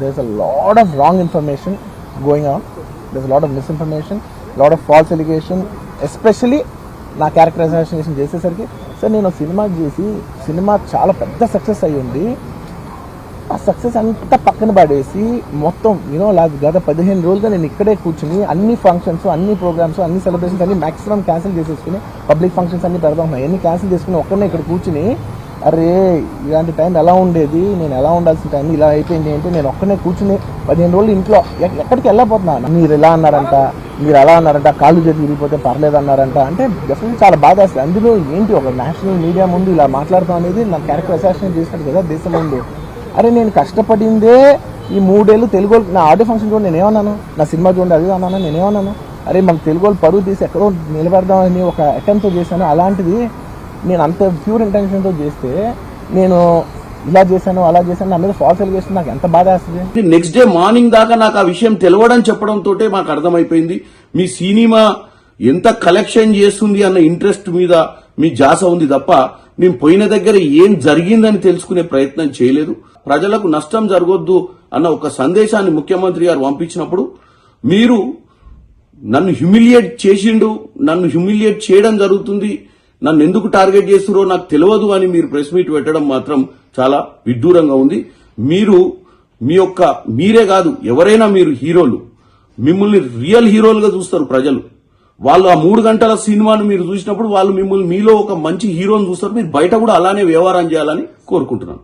there's a lot of wrong information going on. There's a lot of misinformation, lot of false allegation, especially నా character assassination చేసేసరికి sir నేను cinema చేసి cinema చాలా పెద్ద success అయ్యింది. ఆ సక్సెస్ అంతా పక్కన పడేసి మొత్తం గత 15 రోజులుగా నేను ఇక్కడే కూర్చుని అన్ని ఫంక్షన్స్, అన్ని ప్రోగ్రామ్స్, అన్ని సెలబ్రేషన్స్ అన్ని మ్యాక్సిమం క్యాన్సిల్ చేసేసుకుని పబ్లిక్ ఫంక్షన్స్ అన్ని పెడదాం అన్ని క్యాన్సిల్ చేసుకుని ఒక్కనే ఇక్కడ కూర్చుని అరే ఇలాంటి టైం ఎలా ఉండేది, నేను ఎలా ఉండాల్సిన టైం ఇలా అయిపోయింది ఏంటి, నేను ఒక్కనే కూర్చుని 15 రోజులు ఇంట్లో ఎక్కడికి వెళ్ళకపోతున్నాను. మీరు ఎలా అన్నారంట, మీరు అలా అన్నారంట, కాళ్ళు చేతి విరిగిపోతే పర్లేదు అన్నారంట అంటే డెఫినెట్లీ చాలా బాధ వేస్తుంది. అందులో ఏంటి ఒక నేషనల్ మీడియా ముందు ఇలా మాట్లాడతాం అనేది నా క్యారెక్టర్ అసాసినేట్ చేసినట్టు కదా దేశం ముందు. అరే నేను కష్టపడిందే ఈ 3 ఏళ్ళు తెలుగు నా ఆడియో ఫంక్షన్ చూడండి నేనేమన్నాను, నా సినిమా చూడండి అది అన్నాను నేనేమన్నాను, అరే మన తెలుగు పరువు తీసి ఎక్కడో నిలబెడదామని ఒక అటెంప్ట్ చేశాను. అలాంటిది నేను అంత ప్యూర్ ఇంటెన్షన్తో చేస్తే నేను ఇలా చేశాను అలా చేశాను నా మీద ఫాల్స్ ఎలిగేషన్ నాకు ఎంత బాధ వేస్తుంది. నెక్స్ట్ డే మార్నింగ్ దాకా నాకు ఆ విషయం తెలవడం చెప్పడంతో మాకు అర్థమైపోయింది మీ సినిమా ఎంత కలెక్షన్ చేస్తుంది అన్న ఇంట్రెస్ట్ మీద మీ జాస ఉంది తప్ప మేము పోయిన దగ్గర ఏం జరిగిందని తెలుసుకునే ప్రయత్నం చేయలేదు. ప్రజలకు నష్టం జరగొద్దు అన్న ఒక సందేశాన్ని ముఖ్యమంత్రి గారు పంపించినప్పుడు మీరు నన్ను హ్యూమిలియేట్ చేసిండు, నన్ను హ్యూమిలియేట్ చేయడం జరుగుతుంది, నన్ను ఎందుకు టార్గెట్ చేస్తురో నాకు తెలియదు అని మీరు ప్రెస్ మీట్ పెట్టడం మాత్రం చాలా విడ్డూరంగా ఉంది. మీరు మీరే కాదు ఎవరైనా మీరు హీరోలు, మిమ్మల్ని రియల్ హీరోలుగా చూస్తారు ప్రజలు. వాళ్ళు ఆ 3 గంటల సినిమాను మీరు చూసినప్పుడు వాళ్ళు మిమ్మల్ని మీలో ఒక మంచి హీరోని చూస్తారు. మీరు బయట కూడా అలానే వ్యవహారం చేయాలని కోరుకుంటున్నాను.